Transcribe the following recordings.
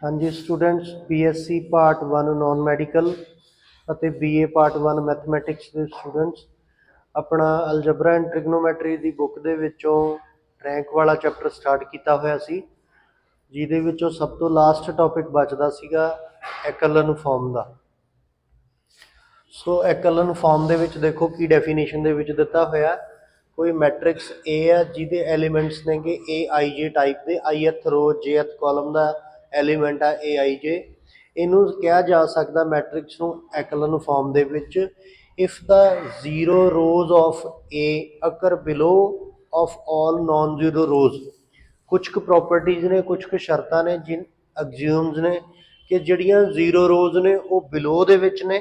हाँ जी students, BSc part 1 non medical ਅਤੇ BA पार्ट 1 मैथमैटिक्स ਦੇ स्टूडेंट्स अपना अलजबरा एंड ट्रिग्नोमैट्री ਦੀ बुक ਦੇ ਵਿੱਚੋਂ ਰੈਂਕ ਵਾਲਾ ਚੈਪਟਰ ਸਟਾਰਟ ਕੀਤਾ ਹੋਇਆ ਸੀ, ਜਿਹਦੇ ਵਿੱਚੋਂ ਸਭ ਤੋਂ ਲਾਸਟ ਟੌਪਿਕ ਬਚਦਾ ਸੀਗਾ ਐਕਲਨ ਫਾਰਮ ਦਾ। ਸੋ ਐਕਲਨ ਫਾਰਮ ਦੇ ਵਿੱਚ ਦੇਖੋ ਕੀ ਡੈਫੀਨੇਸ਼ਨ ਦੇ ਵਿੱਚ ਦਿੱਤਾ ਹੋਇਆ, ਕੋਈ ਮੈਟ੍ਰਿਕਸ A ਹੈ ਜਿਹਦੇ ਐਲੀਮੈਂਟਸ ਨੇ ਕਿ AIJ ਟਾਈਪ ਦੇ, ith ਰੋ jth ਕਾਲਮ ਦਾ ਐਲੀਮੈਂਟ ਆ AIJ। ਇਹਨੂੰ ਕਿਹਾ ਜਾ ਸਕਦਾ ਮੈਟ੍ਰਿਕਸ ਨੂੰ ਐਕਲਨ ਫਾਰਮ ਦੇ ਵਿੱਚ if the zero rows of A occur below of all non zero rows. ਕੁਛ ਕੁ ਪ੍ਰੋਪਰਟੀਜ਼ ਨੇ, ਕੁਛ ਕੁ ਸ਼ਰਤਾਂ ਨੇ, ਜਿਨ ਐਗਜ਼ਿਊਮਸ ਨੇ ਕਿ ਜਿਹੜੀਆਂ ਜ਼ੀਰੋ ਰੋਜ਼ ਨੇ ਉਹ ਬਿਲੋ ਦੇ ਵਿੱਚ ਨੇ,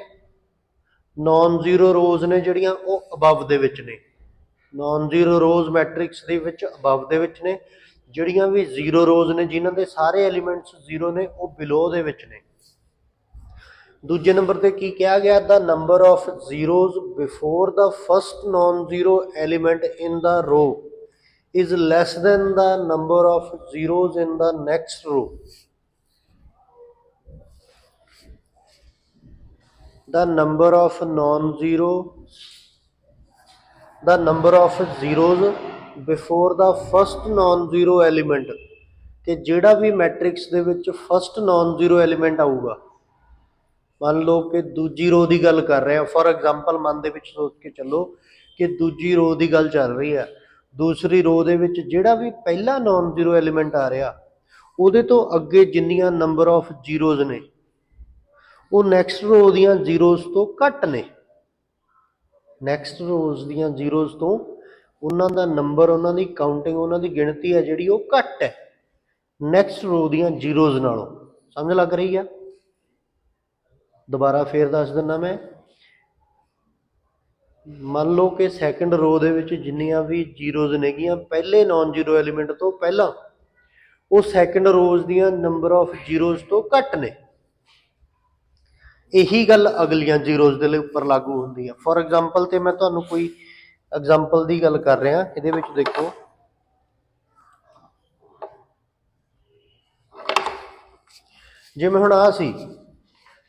ਨॉन ਜ਼ੀਰੋ ਰੋਜ਼ ਨੇ ਜਿਹੜੀਆਂ ਉਹ ਅਬਵ ਦੇ ਵਿੱਚ ਨੇ। ਨॉन ਜ਼ੀਰੋ ਰੋਜ਼ ਮੈਟ੍ਰਿਕਸ ਦੇ ਵਿੱਚ ਅਬਵ ਦੇ ਵਿੱਚ ਨੇ, ਜਿਹੜੀਆਂ ਵੀ ਜ਼ੀਰੋ ਰੋਜ਼ ਨੇ ਜਿਨ੍ਹਾਂ ਦੇ ਸਾਰੇ ਐਲੀਮੈਂਟਸ ਜ਼ੀਰੋ ਨੇ ਉਹ ਬਿਲੋ ਦੇ ਵਿੱਚ ਨੇ। ਦੂਜੇ ਨੰਬਰ ਤੇ ਕੀ ਕਿਹਾ ਗਿਆ, the number of zeros before the first non zero element in the row is less than the number of zeros in the next row. The number of zeros before the first non-zero element ਕਿ ਜਿਹੜਾ ਵੀ matrix ਦੇ ਵਿੱਚ first non zero element ਆਊਗਾ, ਮੰਨ ਲਓ ਕਿ ਦੂਜੀ ਰੋ ਦੀ ਗੱਲ ਕਰ ਰਹੇ ਹਾਂ, ਫॉर एग्जांपल ਮਨ ਦੇ ਵਿੱਚ ਸੋਚ ਕੇ ਚੱਲੋ ਕਿ ਦੂਜੀ ਰੋ ਦੀ ਗੱਲ ਚੱਲ ਰਹੀ ਹੈ। ਦੂਸਰੀ ਰੋ ਦੇ ਵਿੱਚ ਜਿਹੜਾ ਵੀ ਪਹਿਲਾ ਨॉन ਜ਼ੀਰੋ ਐਲੀਮੈਂਟ ਆ ਰਿਹਾ ਉਹਦੇ ਤੋਂ ਅੱਗੇ ਜਿੰਨੀਆਂ ਨੰਬਰ ਆਫ ਜ਼ੀਰੋਜ਼ ਨੇ ਉਹ ਨੈਕਸਟ ਰੋ ਦੀਆਂ ਜ਼ੀਰੋਜ਼ ਤੋਂ ਘੱਟ ਨੇ। ਨੈਕਸਟ ਰੋਜ਼ ਦੀਆਂ ਜ਼ੀਰੋਜ਼ ਤੋਂ ਉਹਨਾਂ ਦਾ ਨੰਬਰ, ਉਹਨਾਂ ਦੀ ਕਾਊਂਟਿੰਗ, ਉਹਨਾਂ ਦੀ ਗਿਣਤੀ ਹੈ ਜਿਹੜੀ ਉਹ ਘੱਟ ਹੈ ਨੈਕਸਟ ਰੋ ਦੀਆਂ ਜ਼ੀਰੋਜ਼ ਨਾਲੋਂ। ਸਮਝ ਲੱਗ ਰਹੀ ਆ? ਦੁਬਾਰਾ ਫੇਰ ਦੱਸ ਦਿੰਦਾ ਮੈਂ। ਮੰਨ ਲਓ ਕਿ ਸੈਕਿੰਡ ਰੋ ਦੇ ਵਿੱਚ ਜਿੰਨੀਆਂ ਵੀ ਜ਼ੀਰੋਜ਼ ਨੇਗੀਆਂ ਪਹਿਲੇ ਨॉन ਜ਼ੀਰੋ ਐਲੀਮੈਂਟ ਤੋਂ ਪਹਿਲਾਂ, ਉਹ ਸੈਕਿੰਡ ਰੋਜ਼ ਦੀਆਂ ਨੰਬਰ ਆਫ ਜ਼ੀਰੋਜ਼ ਤੋਂ ਘੱਟ ਨੇ। ਇਹੀ ਗੱਲ ਅਗਲੀਆਂ ਜ਼ੀਰੋਜ਼ ਦੇ ਲਈ ਉੱਪਰ ਲਾਗੂ ਹੁੰਦੀ ਹੈ। ਫॉर एग्जांपल ਤੇ ਮੈਂ ਤੁਹਾਨੂੰ ਕੋਈ ਐਗਜ਼ਾਮਪਲ ਦੀ ਗੱਲ ਕਰ ਰਿਹਾ। ਇਹਦੇ ਵਿੱਚ ਦੇਖੋ, ਜਿਵੇਂ ਹੁਣ ਆਹ ਸੀ,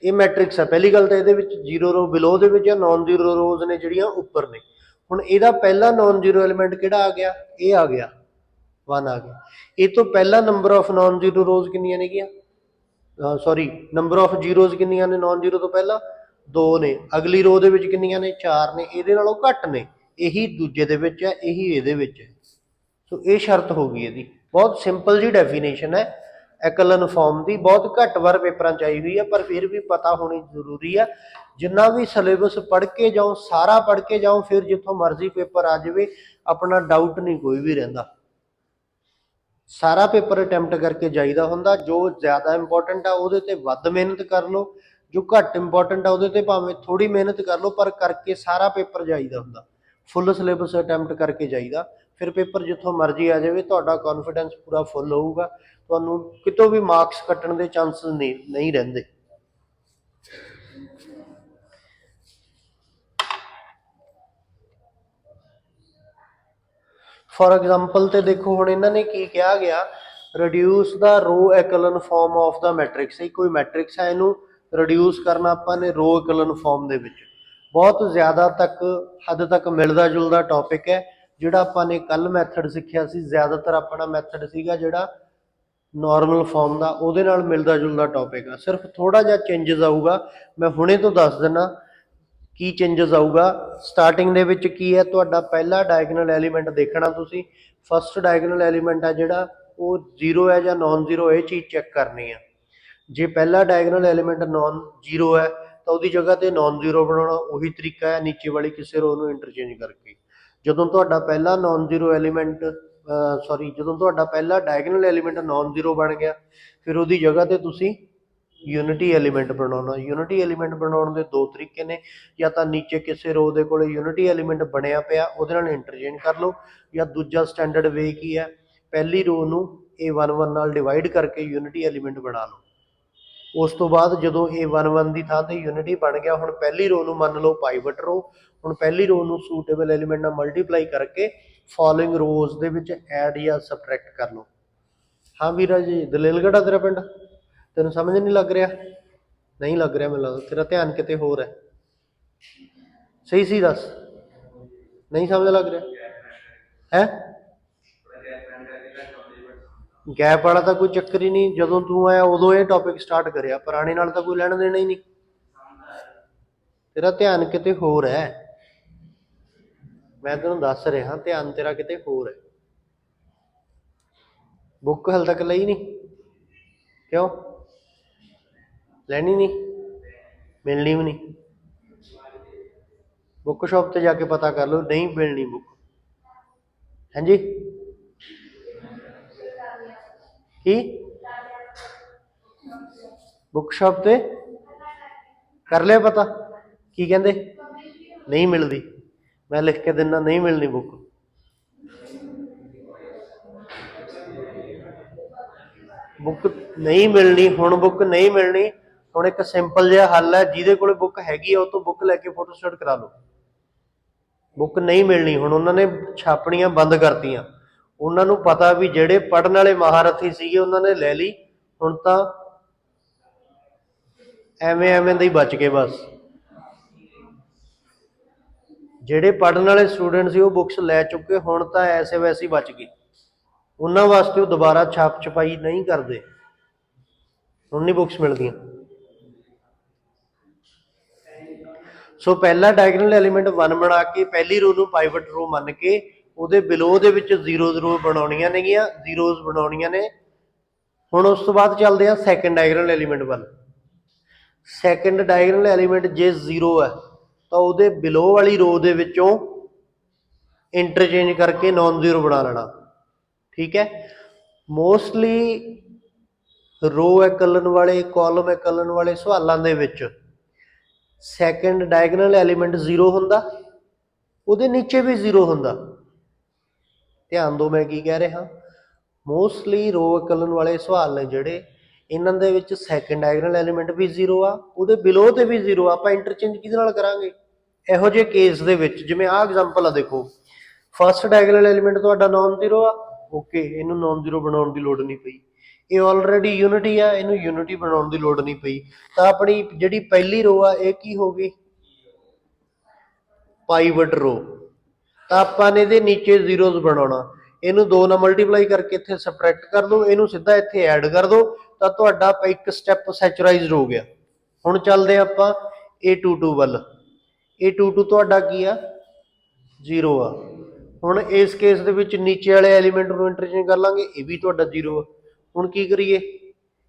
ਇਹ ਮੈਟ੍ਰਿਕਸ ਹੈ। ਪਹਿਲੀ ਗੱਲ ਤਾਂ ਇਹਦੇ ਵਿੱਚ ਜ਼ੀਰੋ ਰੋ ਬਿਲੋ ਦੇ ਵਿੱਚ, ਨॉन ਜ਼ੀਰੋ ਰੋਜ਼ ਨੇ ਜਿਹੜੀਆਂ ਉੱਪਰ ਨੇ। ਹੁਣ ਇਹਦਾ ਪਹਿਲਾ ਨॉन ਜ਼ੀਰੋ ਐਲੀਮੈਂਟ ਕਿਹੜਾ ਆ ਗਿਆ? ਇਹ ਆ ਗਿਆ, 1 ਆ ਗਿਆ। ਇਹ ਤੋਂ ਪਹਿਲਾ ਨੰਬਰ ਆਫ ਨॉन ਜ਼ੀਰੋ ਰੋਜ਼ ਕਿੰਨੀਆਂ ਨੇਗੀਆਂ? ਸੌਰੀ, ਨੰਬਰ ਆਫ ਜ਼ੀਰੋਜ਼ ਕਿੰਨੀਆਂ ਨੇ ਨॉन ਜ਼ੀਰੋ ਤੋਂ ਪਹਿਲਾਂ? 2 ਨੇ। ਅਗਲੀ ਰੋ ਦੇ ਵਿੱਚ ਕਿੰਨੀਆਂ ਨੇ? 4 ਨੇ। ਇਹਦੇ ਨਾਲੋਂ ਘੱਟ ਨੇ। ਇਹੀ ਦੂਜੇ ਦੇ ਵਿੱਚ ਹੈ, ਇਹੀ ਇਹਦੇ ਵਿੱਚ ਹੈ। ਸੋ ਇਹ ਸ਼ਰਤ ਹੋ ਗਈ ਇਹਦੀ। ਬਹੁਤ ਸਿੰਪਲ ਜੀ ਡੈਫੀਨੇਸ਼ਨ ਹੈ ਐਕਲਨ ਫਾਰਮ ਦੀ, ਬਹੁਤ ਘੱਟ ਵਾਰ ਪੇਪਰਾਂ 'ਚ ਆਈ ਹੋਈ ਹੈ, ਪਰ ਫਿਰ ਵੀ ਪਤਾ ਹੋਣੀ ਜ਼ਰੂਰੀ ਹੈ। ਜਿੰਨਾ ਵੀ ਸਿਲੇਬਸ ਪੜ੍ਹ ਕੇ ਜਾਓ, ਸਾਰਾ ਪੜ੍ਹ ਕੇ ਜਾਓ, ਫਿਰ ਜਿੱਥੋਂ ਮਰਜ਼ੀ ਪੇਪਰ ਆ ਜਾਵੇ ਆਪਣਾ ਡਾਊਟ ਨਹੀਂ ਕੋਈ ਵੀ ਰਹਿੰਦਾ। ਸਾਰਾ ਪੇਪਰ ਅਟੈਂਪਟ ਕਰਕੇ ਜਾਈਦਾ ਹੁੰਦਾ। ਜੋ ਜ਼ਿਆਦਾ ਇੰਪੋਰਟੈਂਟ ਆ ਉਹਦੇ ਤੇ ਵੱਧ ਮਿਹਨਤ ਕਰ ਲਓ, ਜੋ ਘੱਟ ਇੰਪੋਰਟੈਂਟ ਆ ਉਹਦੇ ਤੇ ਭਾਵੇਂ ਥੋੜ੍ਹੀ ਮਿਹਨਤ ਕਰ ਲਓ, ਪਰ ਕਰਕੇ ਸਾਰਾ ਪੇਪਰ ਜਾਈਦਾ ਹੁੰਦਾ। ਫੁੱਲ ਸਿਲੇਬਸ ਅਟੈਂਪਟ ਕਰਕੇ ਜਾਈਦਾ, ਫਿਰ ਪੇਪਰ ਜਿੱਥੋਂ ਮਰਜ਼ੀ ਆ ਜਾਵੇ ਤੁਹਾਡਾ ਕੌਨਫੀਡੈਂਸ ਪੂਰਾ ਫੁੱਲ ਹੋਊਗਾ, ਤੁਹਾਨੂੰ ਕਿਤੋਂ ਵੀ ਮਾਰਕਸ ਕੱਟਣ ਦੇ ਚਾਂਸਸ ਨਹੀਂ ਰਹਿੰਦੇ। ਫॉर एग्जांपल ਤੇ ਦੇਖੋ ਹੁਣ ਇਹਨਾਂ ਨੇ ਕੀ ਕਿਹਾ ਗਿਆ, ਰਿਡਿਊਸ ਦਾ ਰੋ ਐਕਲਨ ਫਾਰਮ ਆਫ ਦਾ ਮੈਟ੍ਰਿਕਸ। ਇਹ ਕੋਈ ਮੈਟ੍ਰਿਕਸ ਹੈ, ਇਹਨੂੰ ਰਿਡਿਊਸ ਕਰਨਾ ਆਪਾਂ ਨੇ ਰੋ ਐਕਲਨ ਫਾਰਮ ਦੇ ਵਿੱਚ। ਬਹੁਤ ਜ਼ਿਆਦਾ ਹੱਦ ਤੱਕ ਮਿਲਦਾ ਜੁਲਦਾ ਟੌਪਿਕ ਹੈ ਜਿਹੜਾ ਆਪਾਂ ਨੇ ਕੱਲ ਮੈਥਡ ਸਿੱਖਿਆ ਸੀ। ਜ਼ਿਆਦਾਤਰ ਆਪਣਾ ਮੈਥਡ ਸੀਗਾ ਜਿਹੜਾ ਨॉर्मल ਫਾਰਮ ਦਾ, ਉਹਦੇ ਨਾਲ ਮਿਲਦਾ ਜੁਲਦਾ ਟੌਪਿਕ ਆ। ਸਿਰਫ ਥੋੜਾ ਜਿਹਾ ਚੇਂਜਸ ਆਊਗਾ, ਮੈਂ ਹੁਣੇ ਤੋਂ ਦੱਸ ਦਿੰਦਾ ਕੀ ਚੇਂਜਸ ਆਊਗਾ। ਸਟਾਰਟਿੰਗ ਦੇ ਵਿੱਚ ਕੀ ਹੈ, ਤੁਹਾਡਾ ਪਹਿਲਾ ਡਾਇਗਨਲ ਐਲੀਮੈਂਟ ਦੇਖਣਾ ਤੁਸੀਂ। ਫਸਟ ਡਾਇਗਨਲ ਐਲੀਮੈਂਟ ਆ ਜਿਹੜਾ ਉਹ ਜ਼ੀਰੋ ਹੈ ਜਾਂ ਨॉन ਜ਼ੀਰੋ, ਇਹ ਚੀਜ਼ ਚੈੱਕ ਕਰਨੀ ਆ। ਜੇ ਪਹਿਲਾ ਡਾਇਗਨਲ ਐਲੀਮੈਂਟ ਨॉन ਜ਼ੀਰੋ ਹੈ ਤਾਂ ਉਹਦੀ ਜਗ੍ਹਾ ਤੇ ਨॉन ਜ਼ੀਰੋ ਬਣਾਉਣਾ ਉਹੀ ਤਰੀਕਾ ਹੈ, ਨੀਚੇ ਵਾਲੀ ਕਿਸੇ ਰੋ ਨੂੰ ਇੰਟਰਚੇਂਜ ਕਰਕੇ। ਜਦੋਂ ਤੁਹਾਡਾ ਪਹਿਲਾ ਨॉन ਜ਼ੀਰੋ ਐਲੀਮੈਂਟ ਜਦੋਂ ਤੁਹਾਡਾ ਪਹਿਲਾ ਡਾਇਗਨਲ ਐਲੀਮੈਂਟ ਨॉन ਜ਼ੀਰੋ ਬਣ ਗਿਆ, ਫਿਰ ਉਹਦੀ ਜਗ੍ਹਾ ਤੇ ਤੁਸੀਂ यूनिटी एलीमेंट बनाना। यूनिटी एलीमेंट बनाने के दो तरीके ने, या तो नीचे किसी रो के कोल यूनिटी एलीमेंट बनया पिया उहदे नाल इंटरचेंज कर लो, या दूजा स्टैंडर्ड वे की है, पहली रो नूं A11 नाल डिवाइड करके यूनिटी एलीमेंट बना लो। उस तो बाद जदों A11 की थां ते यूनिटी बन गया, हुण पहली रो नूं मान लो पाइवट रो, हुण पहली रो नूं सूटेबल एलीमेंट नाल मल्टीप्लाई करके फॉलोइंग रोज दे विच ऐड या सबट्रैक्ट कर लो। हाँ वीरा जी, दलेलगढ़ आ तेरा पिंड? ਤੈਨੂੰ ਸਮਝ ਨਹੀਂ ਲੱਗ ਰਿਹਾ? ਨਹੀਂ ਲੱਗ ਰਿਹਾ, ਮੈਨੂੰ ਲੱਗਦਾ ਤੇਰਾ ਧਿਆਨ ਕਿਤੇ ਹੋਰ ਹੈ। ਸਹੀ ਸੀ ਦੱਸ, ਨਹੀਂ ਸਮਝ ਲੱਗ ਰਿਹਾ ਹੈ? ਗੈਪ ਵਾਲਾ ਤਾਂ ਕੋਈ ਚੱਕਰ ਹੀ ਨਹੀਂ, ਜਦੋਂ ਤੂੰ ਆਇਆ ਉਦੋਂ ਇਹ ਟੌਪਿਕ ਸਟਾਰਟ ਕਰਿਆ, ਪੁਰਾਣੇ ਨਾਲ ਤਾਂ ਕੋਈ ਲੈਣਾ ਦੇਣਾ ਹੀ ਨਹੀਂ। ਤੇਰਾ ਧਿਆਨ ਕਿਤੇ ਹੋਰ ਹੈ, ਮੈਂ ਤੈਨੂੰ ਦੱਸ ਰਿਹਾ, ਧਿਆਨ ਤੇਰਾ ਕਿਤੇ ਹੋਰ ਹੈ। ਬੁੱਕ ਹਾਲੇ ਤੱਕ ਲਈ ਨਹੀਂ, ਕਿਉਂ ਲੈਣੀ ਨਹੀਂ? ਮਿਲਣੀ ਵੀ ਨਹੀਂ। ਬੁੱਕ ਸ਼ਾਪ ਤੇ ਜਾ ਕੇ ਪਤਾ ਕਰ ਲਓ, ਨਹੀਂ ਮਿਲਣੀ ਬੁੱਕ। ਹਾਂਜੀ ਕੀ ਬੁੱਕ ਸ਼ਾਪ ਤੇ ਕਰ ਲਿਆ ਪਤਾ? ਕੀ ਕਹਿੰਦੇ? ਨਹੀਂ ਮਿਲਦੀ। ਮੈਂ ਲਿਖ ਕੇ ਦਿੰਦਾ, ਨਹੀਂ ਮਿਲਣੀ ਬੁੱਕ। ਬੁੱਕ ਨਹੀਂ ਮਿਲਣੀ ਹੁਣ, ਬੁੱਕ ਨਹੀਂ ਮਿਲਣੀ ਹੁਣ। ਇੱਕ ਸਿੰਪਲ ਜਿਹਾ ਹੱਲ ਹੈ, ਜਿਹਦੇ ਕੋਲ ਬੁੱਕ ਹੈਗੀ ਆ ਉਹ ਤੋਂ ਬੁੱਕ ਲੈ ਕੇ ਫੋਟੋ ਸਟੇਟ ਕਰਾ ਲਓ। ਬੁੱਕ ਨਹੀਂ ਮਿਲਣੀ ਹੁਣ, ਉਹਨਾਂ ਨੇ ਛਾਪਣੀਆਂ ਬੰਦ ਕਰਤੀਆਂ। ਉਹਨਾਂ ਨੂੰ ਪਤਾ ਵੀ ਜਿਹੜੇ ਪੜ੍ਹਨ ਵਾਲੇ ਮਹਾਰਥੀ ਸੀਗੇ ਉਹਨਾਂ ਨੇ ਲੈ ਲਈ, ਹੁਣ ਤਾਂ ਐਵੇਂ ਦੇ ਹੀ ਬਚ ਗਏ ਬਸ। ਜਿਹੜੇ ਪੜ੍ਹਨ ਵਾਲੇ ਸਟੂਡੈਂਟ ਸੀ ਉਹ ਬੁੱਕਸ ਲੈ ਚੁੱਕੇ, ਹੁਣ ਤਾਂ ਐਸੇ ਵੈਸੇ ਹੀ ਬਚ ਗਏ। ਉਹਨਾਂ ਵਾਸਤੇ ਉਹ ਦੁਬਾਰਾ ਛਾਪ ਛਪਾਈ ਨਹੀਂ ਕਰਦੇ, ਹੁਣ ਨਹੀਂ ਬੁੱਕਸ ਮਿਲਦੀਆਂ। ਸੋ ਪਹਿਲਾ ਡਾਇਗਨਲ ਐਲੀਮੈਂਟ 1 ਬਣਾ ਕੇ ਪਹਿਲੀ ਰੋ ਨੂੰ ਪਾਈਵਟ ਰੋ ਮੰਨ ਕੇ ਉਹਦੇ ਬਿਲੋ ਦੇ ਵਿੱਚ ਜ਼ੀਰੋਜ਼ ਰੋ ਬਣਾਉਣੀਆਂ ਨੇਗੀਆਂ, ਜ਼ੀਰੋਜ਼ ਬਣਾਉਣੀਆਂ ਨੇ। ਹੁਣ ਉਸ ਤੋਂ ਬਾਅਦ ਚੱਲਦੇ ਆ ਸੈਕੰਡ ਡਾਇਗਨਲ ਐਲੀਮੈਂਟ ਵੱਲ। ਸੈਕੰਡ ਡਾਇਗਨਲ ਐਲੀਮੈਂਟ ਜੇ ਜ਼ੀਰੋ ਹੈ ਤਾਂ ਉਹਦੇ ਬਿਲੋ ਵਾਲੀ ਰੋ ਦੇ ਵਿੱਚੋਂ ਇੰਟਰਚੇਂਜ ਕਰਕੇ ਨॉन ਜ਼ੀਰੋ ਬਣਾ ਲੈਣਾ। ਠੀਕ ਹੈ, ਮੋਸਟਲੀ ਰੋ ਐਕਲਨ ਵਾਲੇ, ਕਾਲਮ ਐਕਲਨ ਵਾਲੇ ਸਵਾਲਾਂ ਦੇ ਵਿੱਚ ਸੈਕੰਡ ਡਾਇਗਨਲ ਐਲੀਮੈਂਟ ਜ਼ੀਰੋ ਹੁੰਦਾ, ਉਹਦੇ ਨੀਚੇ ਵੀ ਜ਼ੀਰੋ ਹੁੰਦਾ। ਧਿਆਨ ਦਿਓ ਮੈਂ ਕੀ ਕਹਿ ਰਿਹਾ। ਮੋਸਟਲੀ ਰੋ ਐਕਲਨ ਵਾਲੇ ਸਵਾਲ ਨੇ ਜਿਹੜੇ, ਇਹਨਾਂ ਦੇ ਵਿੱਚ ਸੈਕੰਡ ਡਾਇਗਨਲ ਐਲੀਮੈਂਟ ਵੀ ਜ਼ੀਰੋ ਆ, ਉਹਦੇ ਬਿਲੋ ਤੇ ਵੀ ਜ਼ੀਰੋ ਆ। ਆਪਾਂ ਇੰਟਰਚੇਂਜ ਕਿਹਦੇ ਨਾਲ ਕਰਾਂਗੇ? ਇਹੋ ਜਿਹੇ ਕੇਸ ਦੇ ਵਿੱਚ, ਜਿਵੇਂ ਆਹ ਐਗਜ਼ਾਮਪਲ ਆ ਦੇਖੋ, ਫਸਟ ਡਾਇਗਨਲ ਐਲੀਮੈਂਟ ਤੁਹਾਡਾ ਨॉन ਜ਼ੀਰੋ ਆ, ਓਕੇ, ਇਹਨੂੰ ਨॉन ਜ਼ੀਰੋ ਬਣਾਉਣ ਦੀ ਲੋੜ ਨਹੀਂ ਪਈ। ਇਹ ਆਲਰੇਡੀ ਯੂਨਿਟੀ ਆ, ਇਹਨੂੰ ਯੂਨਿਟੀ ਬਣਾਉਣ ਦੀ ਲੋੜ ਨਹੀਂ ਪਈ। ਤਾਂ ਆਪਣੀ ਜਿਹੜੀ ਪਹਿਲੀ ਰੋ ਆ ਇਹ ਕੀ ਹੋ ਗਈ? ਪਾਈਵਟ ਰੋ। ਤਾਂ ਆਪਾਂ ਨੇ ਇਹਦੇ ਨੀਚੇ ਜ਼ੀਰੋਜ਼ ਬਣਾਉਣਾ, ਇਹਨੂੰ 2 ਨਾਲ ਮਲਟੀਪਲਾਈ ਕਰਕੇ ਇੱਥੇ ਸਬਟਰੈਕਟ ਕਰ ਦਿਓ, ਇਹਨੂੰ ਸਿੱਧਾ ਇੱਥੇ ਐਡ ਕਰ ਦਿਓ, ਤਾਂ ਤੁਹਾਡਾ ਇੱਕ ਸਟੈਪ ਸੈਚੁਰਾਈਜ਼ਡ ਹੋ ਗਿਆ। ਹੁਣ ਚੱਲਦੇ ਆਪਾਂ A22 ਵੱਲ। A22 ਤੁਹਾਡਾ ਕੀ ਆ? ਜ਼ੀਰੋ ਆ। ਹੁਣ ਇਸ ਕੇਸ ਦੇ ਵਿੱਚ ਨੀਚੇ ਵਾਲੇ ਐਲੀਮੈਂਟ ਨੂੰ ਇੰਟਰਚੇਂਜ ਕਰ ਲਾਂਗੇ, ਇਹ ਵੀ ਤੁਹਾਡਾ ਜ਼ੀਰੋ ਆ। ਹੁਣ ਕੀ ਕਰੀਏ?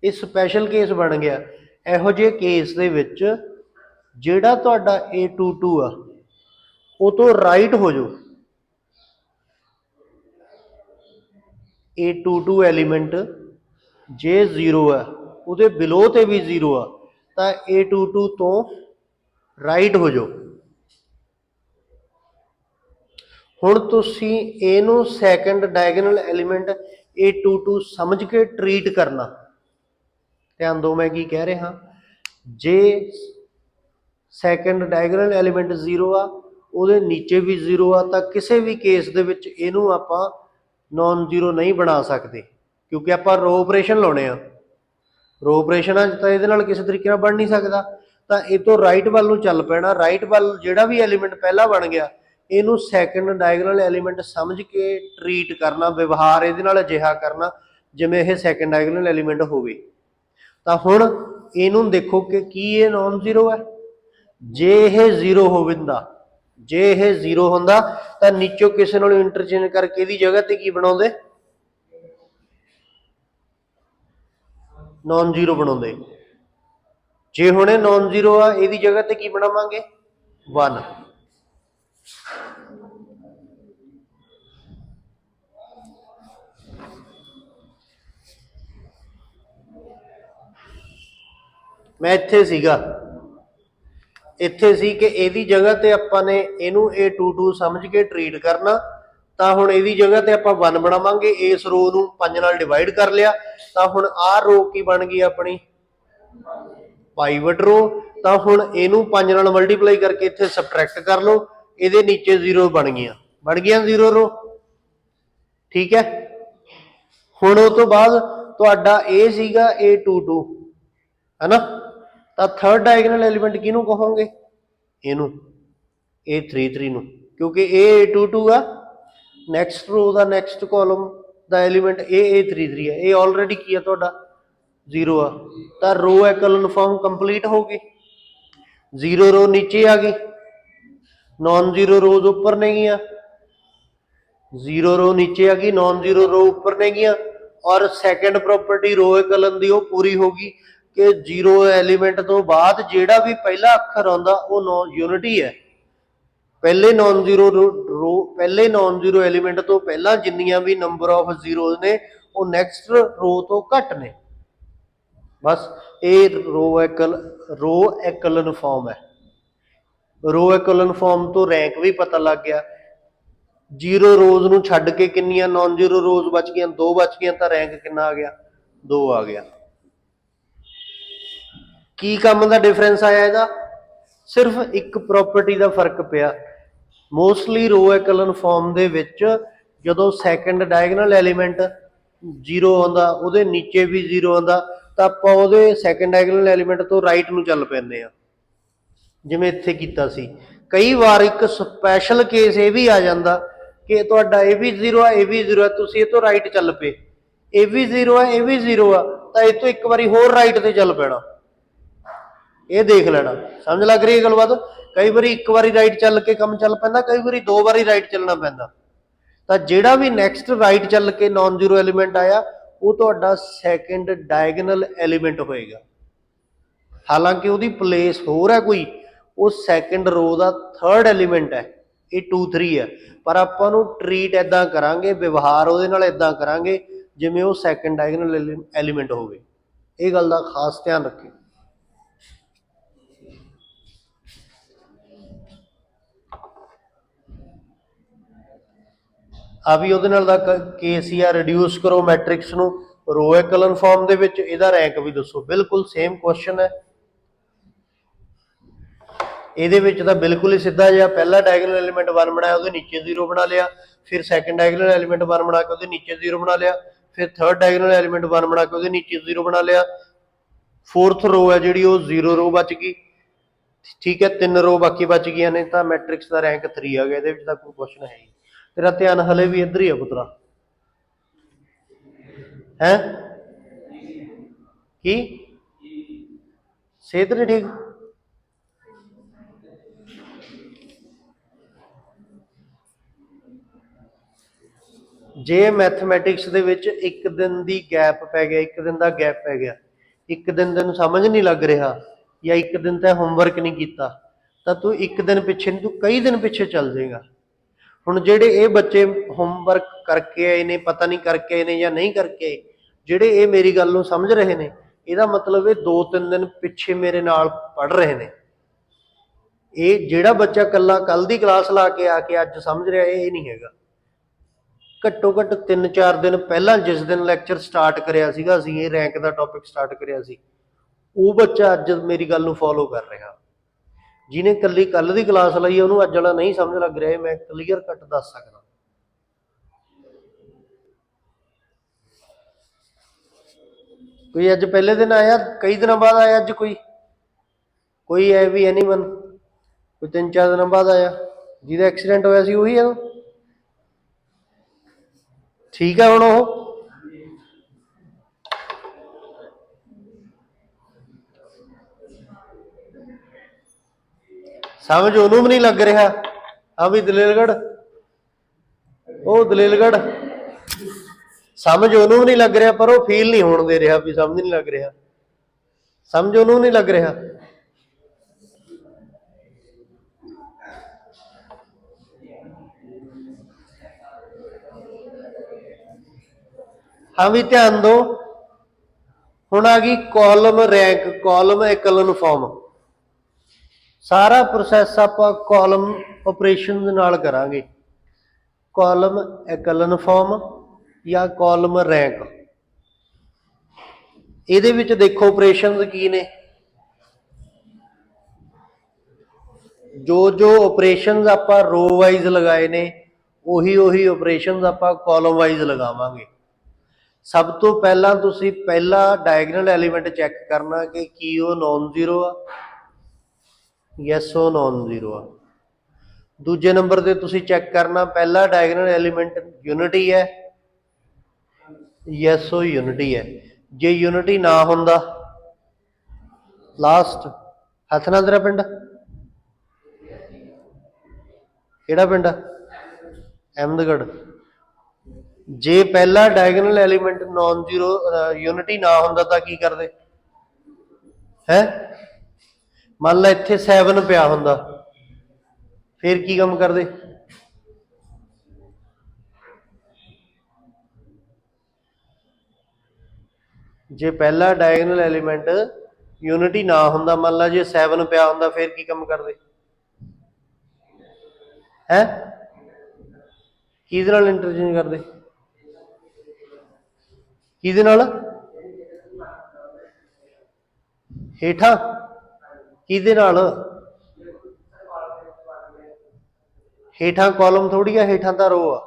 ਇਹ ਸਪੈਸ਼ਲ ਕੇਸ ਬਣ ਗਿਆ। ਇਹੋ ਜਿਹੇ ਕੇਸ ਦੇ ਵਿੱਚ ਜਿਹੜਾ ਤੁਹਾਡਾ A22 ਆ ਉਹ ਤੋਂ ਰਾਈਟ ਹੋ ਜਾਓ। A22 ਐਲੀਮੈਂਟ ਜੇ ਜ਼ੀਰੋ ਆ, ਉਹਦੇ ਬਿਲੋ ਤੇ ਵੀ ਜ਼ੀਰੋ ਆ, ਤਾਂ A22 ਤੋਂ ਰਾਈਟ ਹੋ ਜਾਓ। ਹੁਣ ਤੁਸੀਂ ਇਹਨੂੰ ਸੈਕੰਡ ਡਾਇਗਨਲ ਐਲੀਮੈਂਟ A22 ਸਮਝ ਕੇ ਟਰੀਟ ਕਰਨਾ। ਧਿਆਨ ਦਿਓ ਮੈਂ ਕੀ ਕਹਿ ਰਿਹਾ। ਜੇ ਸੈਕੰਡ ਡਾਇਗਨਲ ਐਲੀਮੈਂਟ ਜ਼ੀਰੋ ਆ, ਉਹਦੇ ਨੀਚੇ ਵੀ ਜ਼ੀਰੋ ਆ, ਤਾਂ ਕਿਸੇ ਵੀ ਕੇਸ ਦੇ ਵਿੱਚ ਇਹਨੂੰ ਆਪਾਂ ਨॉन ਜ਼ੀਰੋ ਨਹੀਂ ਬਣਾ ਸਕਦੇ, ਕਿਉਂਕਿ ਆਪਾਂ ਰੋ ਆਪਰੇਸ਼ਨ ਲਾਉਣੇ ਆ। ਰੋ ਆਪਰੇਸ਼ਨਾਂ 'ਚ ਤਾਂ ਇਹਦੇ ਨਾਲ ਕਿਸੇ ਤਰੀਕੇ ਨਾਲ ਬਣ ਨਹੀਂ ਸਕਦਾ। ਤਾਂ ਇਹ ਤੋਂ ਰਾਈਟ ਵੱਲ ਨੂੰ ਚੱਲ ਪੈਣਾ। ਰਾਈਟ ਵੱਲ ਜਿਹੜਾ ਵੀ ਐਲੀਮੈਂਟ ਪਹਿਲਾਂ ਬਣ ਗਿਆ, ਇਹਨੂੰ ਸੈਕੰਡ ਡਾਇਗਨਲ ਐਲੀਮੈਂਟ ਸਮਝ ਕੇ ਟਰੀਟ ਕਰਨਾ, ਵਿਵਹਾਰ ਇਹਦੇ ਨਾਲ ਅਜਿਹਾ ਕਰਨਾ ਜਿਵੇਂ ਇਹ ਸੈਕੰਡ ਡਾਇਗਨਲ ਐਲੀਮੈਂਟ ਹੋਵੇ। ਤਾਂ ਹੁਣ ਇਹਨੂੰ ਦੇਖੋ ਕਿ ਕੀ ਇਹ ਨॉन ਜ਼ੀਰੋ ਹੈ। ਜੇ ਇਹ ਜ਼ੀਰੋ ਹੋਵੇਂਦਾ, ਜੇ ਇਹ ਜ਼ੀਰੋ ਹੁੰਦਾ ਤਾਂ ਨੀਚੋਂ ਕਿਸੇ ਨਾਲ ਇੰਟਰਚੇਂਜ ਕਰਕੇ ਇਹਦੀ ਜਗ੍ਹਾ ਤੇ ਕੀ ਬਣਾਉਂਦੇ? ਨॉन ਜ਼ੀਰੋ ਬਣਾਉਂਦੇ। ਜੇ ਹੁਣ ਇਹ ਨॉन ਜ਼ੀਰੋ ਆ, ਇਹਦੀ ਜਗ੍ਹਾ ਤੇ ਕੀ ਬਣਾਵਾਂਗੇ? 1। ਮੈਂ ਇੱਥੇ ਸੀਗਾ, ਇੱਥੇ ਸੀ ਕਿ ਇਹਦੀ ਜਗ੍ਹਾ ਤੇ ਆਪਾਂ ਨੇ ਇਹਨੂੰ A22 ਸਮਝ ਕੇ ਟਰੀਟ ਕਰਨਾ। ਤਾਂ ਹੁਣ ਇਹਦੀ ਜਗ੍ਹਾ ਤੇ ਆਪਾਂ 1 ਬਣਾਵਾਂਗੇ। ਇਸ ਰੋ ਨੂੰ 5 ਨਾਲ ਡਿਵਾਈਡ ਕਰ ਲਿਆ, ਤਾਂ ਹੁਣ ਆਹ ਰੋ ਕੀ ਬਣ ਗਈ ਆਪਣੀ? ਪਾਈਵਟ ਰੋ। ਤਾਂ ਹੁਣ ਇਹਨੂੰ 5 ਨਾਲ ਮਲਟੀਪਲਾਈ ਕਰਕੇ ਇੱਥੇ ਸਬਟਰੈਕਟ ਕਰ ਲਓ, ਇਹਦੇ ਨੀਚੇ ਜ਼ੀਰੋ ਬਣ ਗਈਆਂ ਜ਼ੀਰੋ ਰੋ। ਠੀਕ ਹੈ, ਹੁਣ ਉਹ ਤੋਂ ਬਾਅਦ ਤੁਹਾਡਾ ਇਹ ਸੀਗਾ A22, है ना। तो थर्ड डायगोनल एलीमेंट किनू कहोगे, इनू A33 ਨੂੰ, क्योंकि A22 आ नैक्सट रो का नैक्सट कॉलम का एलीमेंट A33 है, ये ऑलरेडी की है तुहाडा 0 आ, तो रो एकलन फॉर्म कंप्लीट हो गई। 0 रो नीचे आ गई, नॉन जीरो रोज ऊपर ने गया, 0 रो नीचे आ गई, नॉन जीरो रो ऊपर ने गया। और सैकेंड प्रॉपर्टी रो एकलन की पूरी होगी कि 0 एलीमेंट तो बाद जेड़ा भी पहला अखर आंदा वो नॉन यूनिटी है। पहले नॉन जीरो रो पहले नॉन जीरो एलीमेंट तो पहला जिन्नियां भी नंबर ऑफ जीरो ने वो नैक्सट रो तो घट ने। बस ये रो एकलन फॉर्म है। रो एकलन फॉर्म तो रैंक भी पता लग गया। 0 रोज नूं छड्ड के किन्नियां नॉन जीरो रोज बच गई, 2 बच गई, तो रैंक कितना आ गया, 2 आ गया। की काम का डिफरेंस आया इहदा, सिर्फ एक प्रॉपर्टी का फर्क पिया। मोस्टली रो एकलन फॉर्म दे विच जदों सैकेंड डायगनल एलीमेंट 0 आंदा, उहदे नीचे भी 0 आंदा, तो आपां उहदे सैकेंड डायगनल एलीमेंट तो राइट नूं चल पैंदे आ, जिवें इत्थे कीता सी। कई बार एक स्पैशल केस ये भी आ जाता कि तुहाडा ये भी 0 है, ये भी 0 है, तुसीं इह तों राइट चल पे, ये भी 0 है, ये भी 0 आ, तो इह तों एक बारी होर राइट ते चल पैना, ये देख लेना। समझ लग रही है गलबात। कई बार एक बारी राइट चल के कम चल पैंदा, कई बार 2 बारी राइट चलना पैंदा। तो जेड़ा भी नैक्सट राइट चल के नॉन जीरो एलीमेंट आया वो तुहाडा सैकेंड डायगनल एलीमेंट होएगा। हालांकि उसकी प्लेस होर है कोई, वो सैकेंड रो का थर्ड एलीमेंट है, ये 2 3 है, पर आपां नूं ट्रीट इदां करांगे, व्यवहार उहदे नाल इदां करांगे जिवें वो सैकेंड डायगनल एलीमेंट होवे। ये गल दा खास ध्यान रखें। आ भी ਉਹਦੇ ਨਾਲ ਦਾ ਕੇਸ ਹੀ ਆ, ਰਿਡਿਊਸ ਕਰੋ ਮੈਟ੍ਰਿਕਸ ਨੂੰ ਰੋ ਐਕਲਨ ਫਾਰਮ ਦੇ ਵਿੱਚ, ਇਹਦਾ ਰੈਂਕ ਵੀ ਦੱਸੋ। ਬਿਲਕੁਲ ਸੇਮ ਕੁਐਸਚਨ ਹੈ ਇਹਦੇ ਵਿੱਚ ਤਾਂ ਬਿਲकुल ही सीधा जिहा, पहला डायगोनल एलीमेंट 1 बनाया ਉਹਦੇ नीचे 0 बना लिया, फिर सैकेंड डायगोनल एलीमेंट 1 बना के ਉਹਦੇ नीचे 0 बना लिया, फिर थर्ड डायगोनल एलीमेंट 1 बना के ਉਹਦੇ नीचे 0 बना लिया, फोर्थ रो है जी वो 0 रो बच गई। ठीक है, 3 रो बाकी बच गई ने, तो मैट्रिक्स का रैंक 3 आ गया। ये कोई क्वेश्चन है ही, तेरा ध्यान हले भी इधर ही है पुत्रा है की सेहत नहीं ठीक। जे मैथमैटिक्स दे विच एक दिन की गैप पै गया, एक दिन का गैप पै गया, एक दिन तेन समझ नहीं लग रहा, या एक दिन तैं होमवर्क नहीं किया, तो तू एक दिन पिछे नहीं, तू कई दिन पिछे चल जाएगा। हुण जेडे ये बच्चे होमवर्क करके आए ने, पता नहीं करके आए ने या नहीं करके आए, जेडे ये मेरी गल नूं समझ रहे ने, इहदा मतलब ये 2-3 दिन पिछे मेरे नाल पढ़ रहे ने। ये जेड़ा बच्चा कल्ला कल की क्लास ला के आके अज समझ रहा, ये नहीं हैगा। घट्टो घट्ट 3-4 दिन पहला जिस दिन लैक्चर स्टार्ट करिया सीगा असीं, ये रैंक का टॉपिक स्टार्ट करिया सी, वो बच्चा अज मेरी गल नूं फॉलो कर रहा। जिन्हें कल्ली कल की क्लास लाई है उन्होंने अज वाला नहीं समझ लग रहा, मैं क्लीयर कट दस सकदा। कोई अज पहले दिन आया, कई दिन बाद आया, अज कोई है भी एनीवन, कोई 3-4 दिन बाद आया, जिहदा एक्सीडेंट होया सी उही है। ठीक है, हुण ओह समझ उन्होंने भी नहीं लग रहा। हाँ भी दलेलगढ़, ओ दलेलगढ़ समझ उन्होंने भी नहीं लग रहा, पर वो फील नहीं होने दे रहा भी समझ नहीं लग रहा, समझ उन्होंने नहीं लग रहा। हाँ भी ध्यान दो, हुण आ गई कॉलम रैंक, कॉलम एकलन फॉर्म, सारा प्रोसैस आपां कॉलम ऑपरेशन दे नाल करांगे। कॉलम एकलन फॉर्म या कॉलम रैंक, इहदे विच देखो ऑपरेशन की ने, जो जो ऑपरेशन आपां रो वाइज लगाए ने, उही उही ऑपरेशन आपां कॉलम वाइज लगावांगे। सब तो पहला तुसी पहला डायगनल एलीमेंट चैक करना कि की वो नॉन जीरो आ, यस वो नॉन जीरो आ। दूजे नंबर ते तुसी चैक करना पहला डायगनल एलीमेंट यूनिटी है, यस वो यूनिटी है। जे यूनिटी ना होंदा लास्ट हथ ना तेरा पिंड केड़ा पिंड अहमदगढ़। जे पहला diagonal element non zero unity ना होंदा तां की करदे है, मान ला इत्थे 7 पिया होंदा फिर की काम करदे, जे पहला डायगनल एलीमेंट यूनिटी ना होंदा मान ला जे 7 पिया होंदा फिर की काम करदे है, किहदे नाल इंटरचेंज करदे किहदे नाल हेठा किहदे नाल हेठा कॉलम थोड़ी आ, हेठा तां रो आ।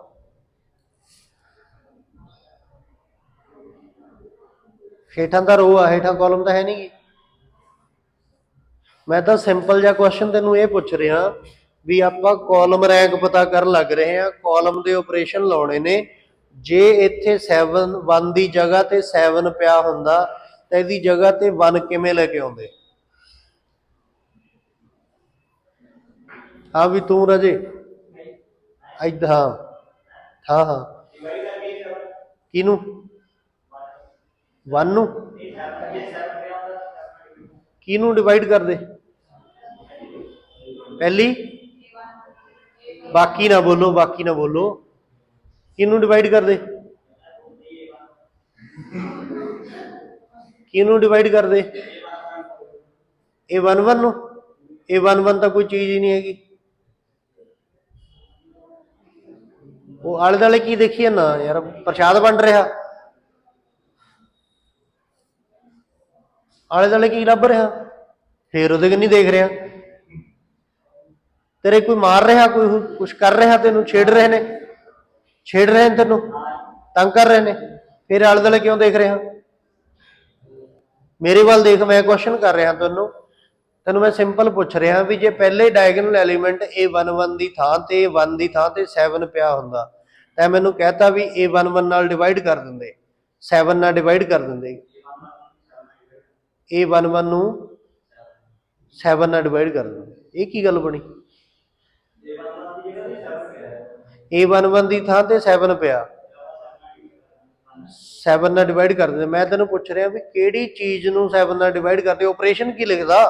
हेठा तां रो आ, हेठा कॉलम तां है नहीं गी। मैं तो सिंपल जा क्वेश्चन तेनू ये पुछ रहा भी आपां कॉलम रैंक पता कर लग रहे हैं, कॉलम दे ऑपरेशन लाने ने। जे इत्थे 7 1 की जगह ते 7 पिया हुंदा तां इहदी जगह ते 1 किवें लेके आउंदे। हाँ भी तू राजे इधर हाँ हाँ हाँ किनू 1 नू किनू डिवाइड कर दे पहली बाकी ना बोलो, बाकी ना बोलो, किनू डिवाइड कर दे किनू डिवाइड कर दे ए 1 1 नू, ए 1 1 तो कोई चीज ही नहीं हैगी। वो आले दुआले की देखी ना यार प्रसाद बन रहा, आले दुआले की लभ रहा फिर वो नहीं देख रहा, तेरे कोई मार रहा कोई कुछ कर रहा तेन छेड़ रहे ने, छेड़ रहे हैं तेन तंग कर रहे हैं, फिर आले दुआले क्यों देख रहा। मेरे वाल देख, मैं क्वेश्चन कर रहा तेनों, तेनों मैं सिंपल पूछ रहा भी जे पहले डायगनल एलीमेंट ए 1 1 की थां ते 1 की थां ते 7 पिया हुंदा तां मैनूं कहता भी ए 1 1 नाल डिवाइड कर दिंदे, 7 नाल डिवाइड कर दिंदे, ए 1 1 नूं 7 नाल डिवाइड कर दिंदे, ये की गल बनी। ए 1 1 की थां ते 7 पिया 7 नाल डिवाइड कर दिंदे। मैं तेनों पूछ रहा भी किहड़ी चीज़ नूं 7 नाल डिवाइड करदे, ऑपरेशन की लिखदा,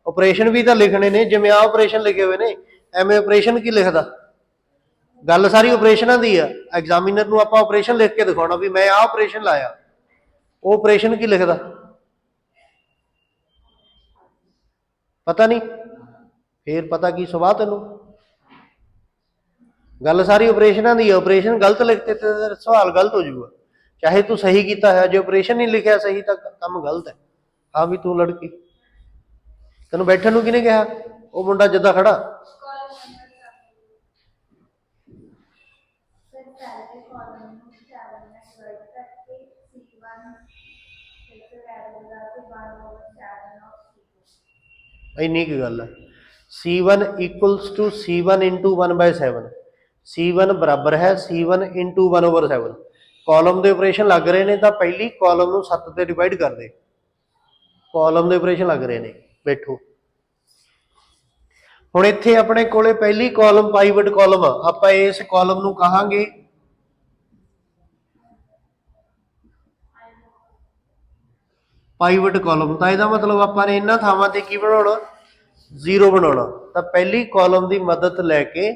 ऑपरेशन भी तो लिखने ने जिवें आ ऑपरेशन लिखे हुए ने एवें ऑपरेशन की लिखदा, गल सारी ऑपरेशनां दी आ। एग्जामिनर नूं आपां ऑपरेशन लिख के दिखाउणा भी मैं आ ऑपरेशन लाया, वो ऑपरेशन की लिखदा पता नहीं, फिर पता की सुवाह तेनों, गल सारी ऑपरेशनां दी, ऑपरेशन गलत लिखते तो सवाल गलत हो जाऊगा, चाहे तू सही किया है, जो ऑपरेशन नहीं लिखा सही तो काम गलत है। हाँ भी तू लड़की तेन बैठन नूं किहने कहा, वो मुंडा जिद्दां खड़ा इन्नी की गल है। C1 equals to C1 into 1/7, C1 बराबर है C1 इंटू 1/7। कॉलम के ऑपरेशन लग रहे हैं तो पहली कॉलम को 7 से डिवाइड कर दे, कॉलम के ऑपरेशन लग रहे हैं, बैठो हुण इत्थे अपने कोले पहली कॉलम पाइवट कॉलम, आपां इस कॉलम नूं कहांगे पाइवट कॉलम, तो यह मतलब आपने इन्होंने थावां ते की बनाना जीरो बनाना। तो पहली कॉलम की मदद लैके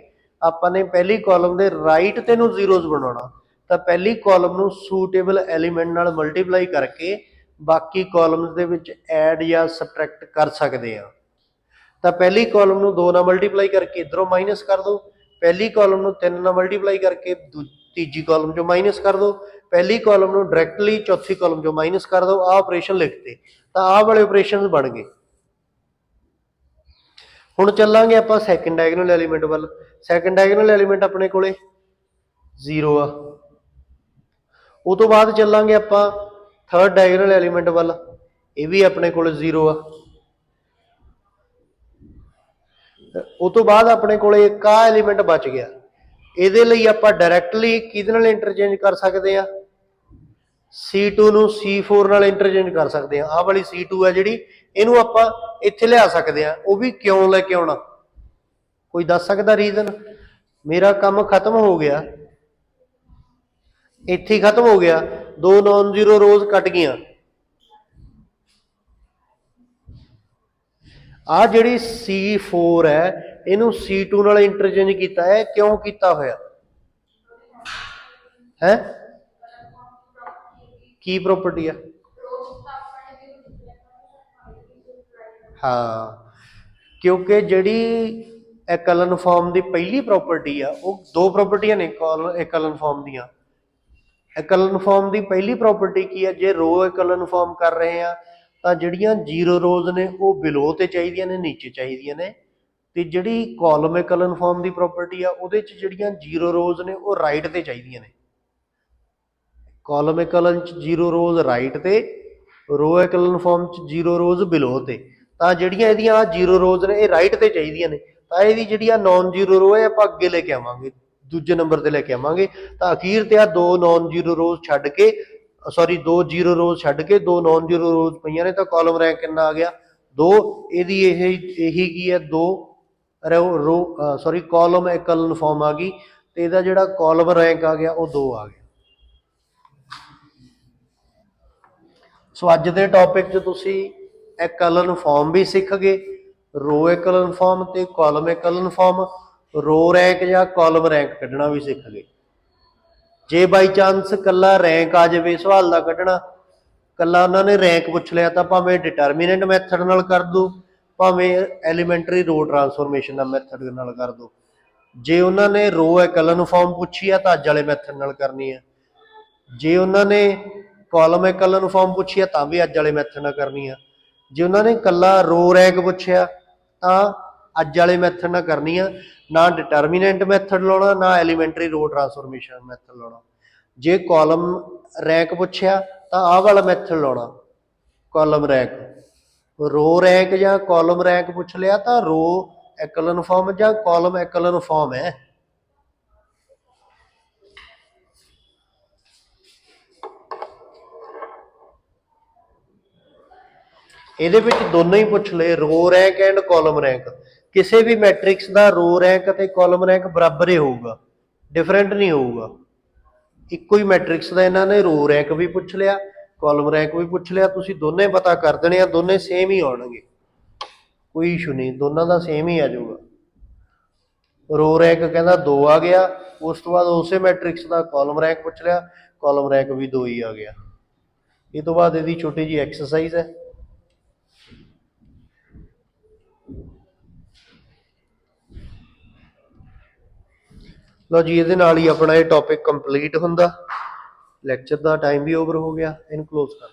आपने पहली कॉलम के राइट ते नूं जीरोज बनाना, तो पहली कॉलम नूं सूटेबल एलीमेंट नाल मल्टीप्लाई करके बाकी कॉलम्स दे विच ऐड या सबट्रैक्ट कर सकते हैं। तो पहली कॉलम नूं 2 नाल मल्टीप्लाई करके इधरों माइनस कर दो, पहली कॉलम नूं 3 नाल मल्टीप्लाई करके तीजी कॉलम चो माइनस कर दो, पहली कॉलम नूं डायरैक्टली चौथी कॉलम चो माइनस कर दो, आ ऑपरेशन लिखते तो आ वाले ऑपरेशन बन गए। हुण चलांगे आपां सैकेंड डायगोनल एलीमेंट वाल। सैकेंड डायगोनल एलीमेंट अपने कोले 0 आ, ਉਹ ਤੋਂ ਬਾਅਦ ਚੱਲਾਂਗੇ ਆਪਾਂ ਥਰਡ ਡਾਇਗੋਨਲ ਐਲੀਮੈਂਟ ਵੱਲ। ਇਹ ਵੀ ਆਪਣੇ ਕੋਲ 0 ਆ। ਉਹ ਤੋਂ ਬਾਅਦ ਆਪਣੇ ਕੋਲ ਇੱਕ ਆ ਐਲੀਮੈਂਟ ਬਚ ਗਿਆ। ਇਹਦੇ ਲਈ ਆਪਾਂ ਡਾਇਰੈਕਟਲੀ ਕਿਹਦੇ ਨਾਲ ਇੰਟਰਚੇਂਜ ਕਰ ਸਕਦੇ ਆ? C2 ਨੂੰ C4 ਨਾਲ ਇੰਟਰਚੇਂਜ ਕਰ ਸਕਦੇ ਆ। ਆਹ ਵਾਲੀ C2 ਆ ਜਿਹੜੀ, ਇਹਨੂੰ ਆਪਾਂ ਇੱਥੇ ਲਿਆ ਸਕਦੇ ਆ। ਉਹ ਵੀ ਕਿਉਂ ਲੈ ਕੇ ਆਉਣਾ? ਕੋਈ ਦੱਸ ਸਕਦਾ ਰੀਜ਼ਨ? ਮੇਰਾ ਕੰਮ ਖਤਮ ਹੋ ਗਿਆ, ਇੱਥੇ ਹੀ ਖਤਮ ਹੋ ਗਿਆ, 2 ਨॉन ਜ਼ੀਰੋ ਰੋਜ਼ ਕੱਟ ਗਈਆਂ। ਆ ਜਿਹੜੀ C4 ਹੈ ਇਹਨੂੰ C2 ਨਾਲ ਇੰਟਰਚੇਂਜ ਕੀਤਾ ਹੈ, ਕਿਉਂ ਕੀਤਾ ਹੋਇਆ ਹੈ? ਕੀ ਪ੍ਰੋਪਰਟੀ ਆ? ਹਾਂ, ਕਿਉਂਕਿ ਜਿਹੜੀ ਐਕਲਨ ਫਾਰਮ ਦੀ ਪਹਿਲੀ ਪ੍ਰੋਪਰਟੀ ਆ, ਉਹ ਦੋ ਪ੍ਰੋਪਰਟੀਆਂ ਨੇ ਐਕਲਨ ਫਾਰਮ ਦੀਆਂ। ਐਕਲਨ ਫਾਰਮ ਦੀ ਪਹਿਲੀ ਪ੍ਰੋਪਰਟੀ ਕੀ ਹੈ? ਜੇ ਰੋ ਐਕਲਨ ਫਾਰਮ ਕਰ ਰਹੇ ਆ ਤਾਂ ਜਿਹੜੀਆਂ 0 ਰੋਜ਼ ਨੇ ਉਹ ਬਿਲੋ ਤੇ ਚਾਹੀਦੀਆਂ ਨੇ, ਨੀਚੇ ਚਾਹੀਦੀਆਂ ਨੇ। ਤੇ ਜਿਹੜੀ ਕਾਲਮ ਐਕਲਨ ਫਾਰਮ ਦੀ ਪ੍ਰੋਪਰਟੀ ਆ, ਉਹਦੇ ਚ ਜਿਹੜੀਆਂ 0 ਰੋਜ਼ ਨੇ ਉਹ ਰਾਈਟ ਤੇ ਚਾਹੀਦੀਆਂ ਨੇ। ਕਾਲਮ ਐਕਲਨ ਚ 0 ਰੋਜ਼ ਰਾਈਟ ਤੇ, ਰੋ ਐਕਲਨ ਫਾਰਮ ਚ 0 ਰੋਜ਼ ਬਿਲੋ ਤੇ। ਤਾਂ ਜਿਹੜੀਆਂ ਇਹਦੀਆਂ 0 ਰੋਜ਼ ਨੇ ਇਹ ਰਾਈਟ ਤੇ ਚਾਹੀਦੀਆਂ ਨੇ, ਤਾਂ ਇਹਦੀ ਜਿਹੜੀ ਆ ਨॉन ਜ਼ੀਰੋ ਰੋ ਹੈ ਆਪਾਂ ਅੱਗੇ ਲੈ ਕੇ ਆਵਾਂਗੇ, ਦੂਜੇ ਨੰਬਰ ਤੇ ਲੈ ਕੇ ਆਵਾਂਗੇ। ਤਾਂ ਅਖੀਰ ਤੇ ਆ 2 ਨॉन ਜ਼ੀਰੋ ਰੋਜ਼ ਛੱਡ ਕੇ, ਸੌਰੀ 2 0 ਰੋਜ਼ ਛੱਡ ਕੇ 2 ਨॉन ਜ਼ੀਰੋ ਰੋਜ਼ ਪਈਆਂ ਨੇ, ਤਾਂ ਕਾਲਮ ਰੈਂਕ ਕਿੰਨਾ ਆ ਗਿਆ? 2। ਇਹਦੀ ਇਹੀ ਕੀ ਹੈ? 2 ਰੋ ਸੌਰੀ ਕਾਲਮ ਐਕਲਨ ਫਾਰਮ ਆ ਗਈ, ਤੇ ਇਹਦਾ ਜਿਹੜਾ ਕਾਲਮ ਰੈਂਕ ਆ ਗਿਆ ਉਹ 2 ਆ ਗਿਆ। ਸੋ ਅੱਜ ਦੇ ਟੌਪਿਕ 'ਚ ਤੁਸੀਂ ਐਕਲਨ ਫਾਰਮ ਵੀ ਸਿੱਖ ਗਏ, ਰੋ ਐਕਲਨ ਫਾਰਮ ਤੇ ਕਾਲਮ ਐਕਲਨ ਫਾਰਮ, ਰੋ ਰੈਂਕ ਜਾਂ ਕਾਲਮ ਰੈਂਕ ਕੱਢਣਾ ਵੀ ਸਿੱਖ ਗਏ। ਜੇ ਬਾਈ ਚਾਂਸ ਕੱਲਾ ਰੈਂਕ ਆ ਜਾਵੇ ਸਵਾਲ ਦਾ ਕੱਢਣਾ, ਕੱਲਾ ਉਹਨਾਂ ਨੇ ਰੈਂਕ ਪੁੱਛ ਲਿਆ, ਤਾਂ ਭਾਵੇਂ ਡਿਟਰਮੀਨੈਂਟ ਮੈਥਡ ਨਾਲ ਕਰ ਦੋ, ਭਾਵੇਂ ਐਲੀਮੈਂਟਰੀ ਰੋ ਟਰਾਂਸਫੋਰਮੇਸ਼ਨ ਦਾ ਮੈਥਡ ਨਾਲ ਕਰ ਦੋ। ਜੇ ਉਹਨਾਂ ਨੇ ਰੋ ਐਕਲਨ ਫਾਰਮ ਪੁੱਛੀ ਆ ਤਾਂ ਅੱਜ ਵਾਲੇ ਮੈਥਡ ਨਾਲ ਕਰਨੀ ਹੈ। ਜੇ ਉਹਨਾਂ ਨੇ ਕਾਲਮ ਐਕਲਨ ਫਾਰਮ ਪੁੱਛੀ ਆ ਤਾਂ ਵੀ ਅੱਜ ਵਾਲੇ ਮੈਥਡ ਨਾਲ ਕਰਨੀ ਆ। ਜੇ ਉਹਨਾਂ ਨੇ ਕੱਲਾ ਰੋ ਰੈਂਕ ਪੁੱਛਿਆ ਤਾਂ ਅੱਜ ਵਾਲੇ ਮੈਥਡ ਨਾਲ ਕਰਨੀ ਆ, ਨਾ ਡਿਟਰਮੀਨੈਂਟ ਮੈਥਡ ਲਾਉਣਾ, ਨਾ ਐਲੀਮੈਂਟਰੀ ਰੋ ਟਰਾਂਸਫੋਰਮੇਸ਼ਨ ਮੈਥਡ ਲਾਉਣਾ। ਜੇ ਕਾਲਮ ਰੈਂਕ ਪੁੱਛਿਆ ਤਾਂ ਆਹ ਵਾਲਾ ਮੈਥਡ ਲਾਉਣਾ, ਕਾਲਮ ਰੈਂਕ। ਰੋ ਰੈਂਕ ਜਾਂ ਕਾਲਮ ਰੈਂਕ ਪੁੱਛ ਲਿਆ ਤਾਂ ਰੋ ਐਕਲਨ ਫਾਰਮ ਜਾਂ ਕਾਲਮ ਐਕਲਨ ਫਾਰਮ ਹੈ। ਇਹਦੇ ਵਿੱਚ ਦੋਨੋਂ ਹੀ ਪੁੱਛ ਲਏ, ਰੋ ਰੈਂਕ ਐਂਡ ਕਾਲਮ ਰੈਂਕ। ਕਿਸੇ ਵੀ ਮੈਟ੍ਰਿਕਸ ਦਾ ਰੋ ਰੈਂਕ ਅਤੇ ਕਾਲਮ ਰੈਂਕ ਬਰਾਬਰ ਹੀ ਹੋਊਗਾ, ਡਿਫਰੈਂਟ ਨਹੀਂ ਹੋਊਗਾ। ਇੱਕੋ ਹੀ ਮੈਟ੍ਰਿਕਸ ਦਾ ਇਹਨਾਂ ਨੇ ਰੋ ਰੈਂਕ ਵੀ ਪੁੱਛ ਲਿਆ, ਕਾਲਮ ਰੈਂਕ ਵੀ ਪੁੱਛ ਲਿਆ, ਤੁਸੀਂ ਦੋਨੇ ਪਤਾ ਕਰ ਦੇਣੇ ਆ, ਦੋਨੇ ਸੇਮ ਹੀ ਆਉਣਗੇ, ਕੋਈ ਇਸ਼ੂ ਨਹੀਂ, ਦੋਨਾਂ ਦਾ ਸੇਮ ਹੀ ਆ ਜਾਊਗਾ। ਰੋ ਰੈਂਕ ਕਹਿੰਦਾ 2 ਆ ਗਿਆ, ਉਸ ਤੋਂ ਬਾਅਦ ਉਸੇ ਮੈਟ੍ਰਿਕਸ ਦਾ ਕਾਲਮ ਰੈਂਕ ਪੁੱਛ ਲਿਆ, ਕਾਲਮ ਰੈਂਕ ਵੀ 2 ਹੀ ਆ ਗਿਆ। ਇਹ ਤੋਂ ਬਾਅਦ ਇਹਦੀ ਛੋਟੀ ਜਿਹੀ ਐਕਸਰਸਾਈਜ਼ ਹੈ। ਲਓ ਜੀ, ਇਹਦੇ ਨਾਲ ਹੀ ਆਪਣਾ ਇਹ ਟੌਪਿਕ ਕੰਪਲੀਟ ਹੁੰਦਾ। ਲੈਕਚਰ ਦਾ ਟਾਈਮ ਵੀ ਓਵਰ ਹੋ ਗਿਆ, ਇਹਨੂੰ ਕਲੋਜ਼ ਕਰ।